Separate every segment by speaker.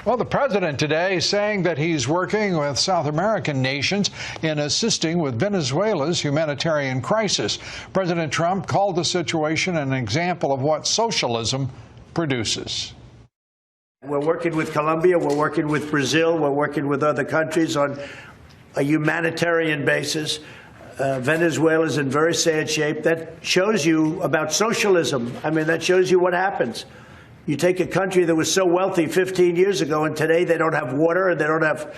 Speaker 1: Well, the president today saying that he's working with South American nations in assisting with Venezuela's humanitarian crisis. President Trump called the situation an example of what socialism produces.
Speaker 2: We're working with Colombia, we're working with Brazil, we're working with other countries on a humanitarian basis. Venezuela's in very sad shape. That shows you about socialism. I mean, that shows you what happens. You take a country that was so wealthy 15 years ago, and today they don't have water and they don't have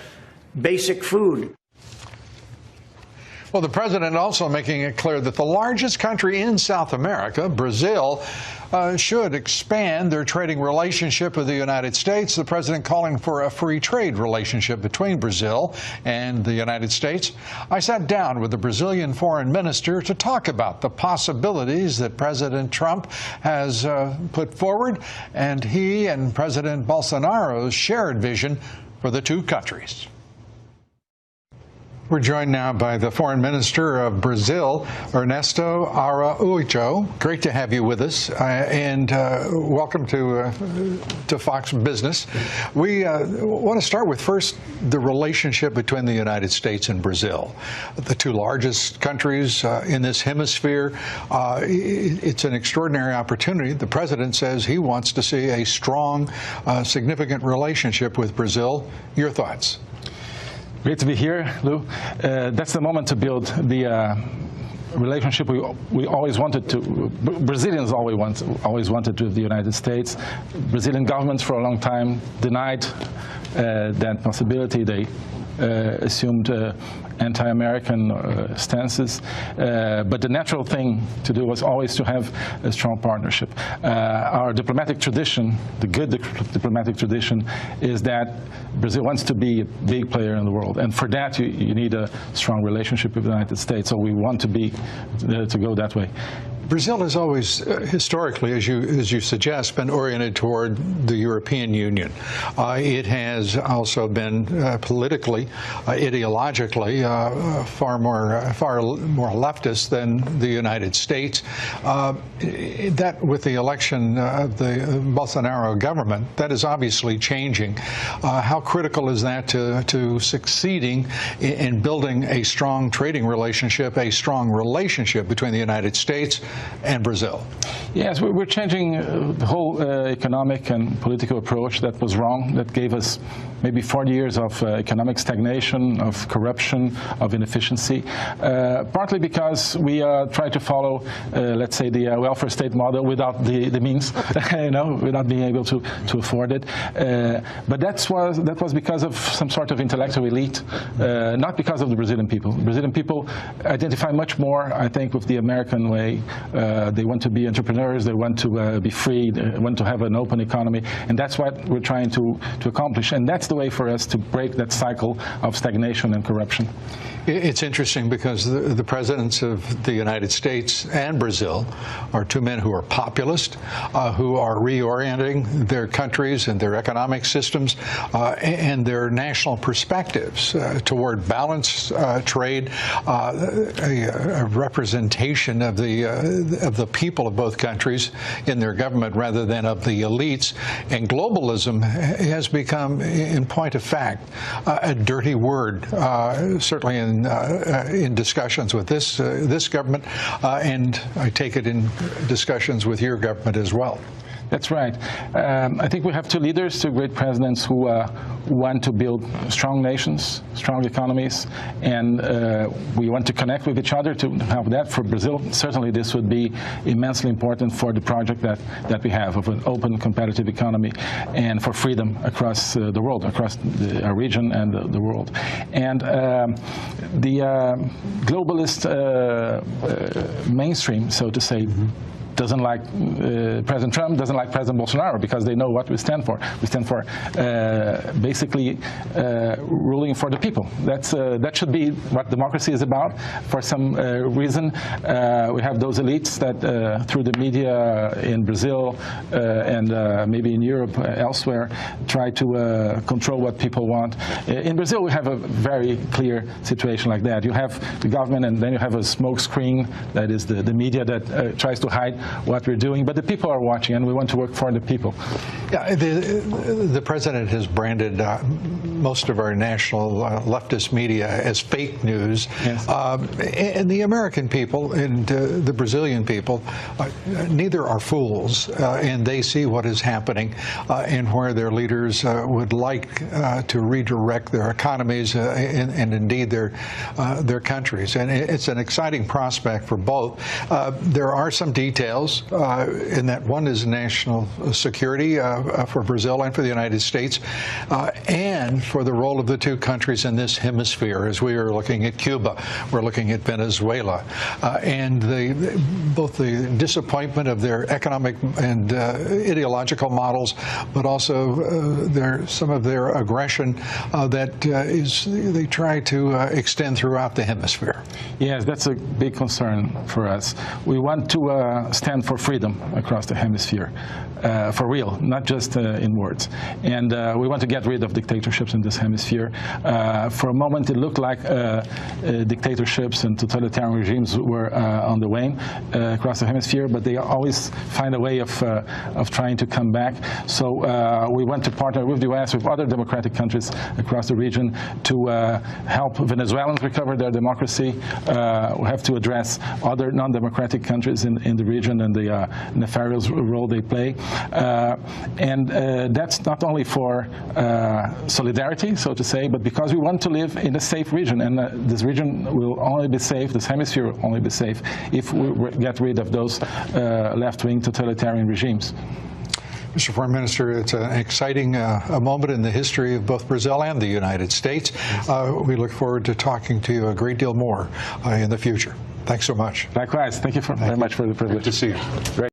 Speaker 2: basic food.
Speaker 1: Well, the president also making it clear that the largest country in South America, Brazil, should expand their trading relationship with the United States. The president calling for a free trade relationship between Brazil and the United States. I sat down with the Brazilian foreign minister to talk about the possibilities that President Trump has put forward, and he and President Bolsonaro's shared vision for the two countries. We're joined now by the Foreign Minister of Brazil, Ernesto Araújo. Great to have you with us, and welcome to Fox Business. We want to start with first the relationship between the United States and Brazil, the two largest countries in this hemisphere. It's an extraordinary opportunity. The president says he wants to see a strong, significant relationship with Brazil. Your thoughts?
Speaker 3: Great to be here, Lou. That's the moment to build the relationship we always wanted to. Brazilians always wanted with the United States. Brazilian governments for a long time denied that possibility. They assumed anti-American stances, but the natural thing to do was always to have a strong partnership. Our diplomatic tradition, the good diplomatic tradition, is that Brazil wants to be a big player in the world, and for that you need a strong relationship with the United States. So we want to go that way.
Speaker 1: Brazil has always, historically, as you suggest, been oriented toward the European Union. It has also been politically, ideologically, far more leftist than the United States. That, with the election of the Bolsonaro government, that is obviously changing. How critical is that to succeeding in building a strong trading relationship, a strong relationship between the United States and Brazil?
Speaker 3: Yes, we're changing the whole economic and political approach that was wrong, that gave us maybe 40 years of economic stagnation, of corruption, of inefficiency, partly because we try to follow, let's say, the welfare state model without the means, without being able to afford it. But that was because of some sort of intellectual elite, not because of the Brazilian people. Brazilian people identify much more, I think, with the American way. They want to be entrepreneurs, they want to be free, they want to have an open economy, and that's what we're trying to accomplish. And that's the way for us to break that cycle of stagnation and corruption.
Speaker 1: It's interesting because the presidents of the United States and Brazil are two men who are populist, who are reorienting their countries and their economic systems and their national perspectives toward balanced trade, a representation of the people of both countries in their government rather than of the elites. And globalism has become, in point of fact, a dirty word, certainly in discussions with this government, and I take it in discussions with your government as well.
Speaker 3: That's right. I think we have two leaders, two great presidents who want to build strong nations, strong economies, and we want to connect with each other to have that. For Brazil, certainly this would be immensely important for the project that we have of an open, competitive economy and for freedom across the world, across our region and the world. And the globalist mainstream, so to say, doesn't like President Trump, doesn't like President Bolsonaro, because they know what we stand for. We stand for basically ruling for the people. That should be what democracy is about. For some reason, we have those elites that through the media in Brazil and maybe in Europe, elsewhere, try to control what people want. In Brazil, we have a very clear situation like that. You have the government, and then you have a smoke screen that is the media that tries to hide what we're doing. But the people are watching, and we want to work for the people.
Speaker 1: Yeah, the president has branded most of our national leftist media as fake news.
Speaker 3: Yes.
Speaker 1: And the American people and the Brazilian people, neither are fools, and they see what is happening and where their leaders would like to redirect their economies and indeed their countries. And it's an exciting prospect for both. There are some details in that one is national security for Brazil and for the United States, and for the role of the two countries in this hemisphere. As we are looking at Cuba, we're looking at Venezuela, and both the disappointment of their economic and ideological models, but also some of their aggression that they try to extend throughout the hemisphere.
Speaker 3: Yes, that's a big concern for us. We want to stand for freedom across the hemisphere, for real, not just in words. And we want to get rid of dictatorships in this hemisphere. For a moment, it looked like dictatorships and totalitarian regimes were on the wane across the hemisphere, but they always find a way of trying to come back. So we want to partner with the U.S., with other democratic countries across the region to help Venezuelans recover their democracy. We have to address other non-democratic countries in the region and the nefarious role they play. And that's not only for solidarity, so to say, but because we want to live in a safe region. And this region will only be safe, this hemisphere will only be safe, if we get rid of those left-wing totalitarian regimes.
Speaker 1: Mr. Foreign Minister, it's an exciting a moment in the history of both Brazil and the United States. We look forward to talking to you a great deal more in the future. Thanks so much.
Speaker 3: Likewise. Thank you very much for the privilege.
Speaker 1: Good to see you.
Speaker 3: Great.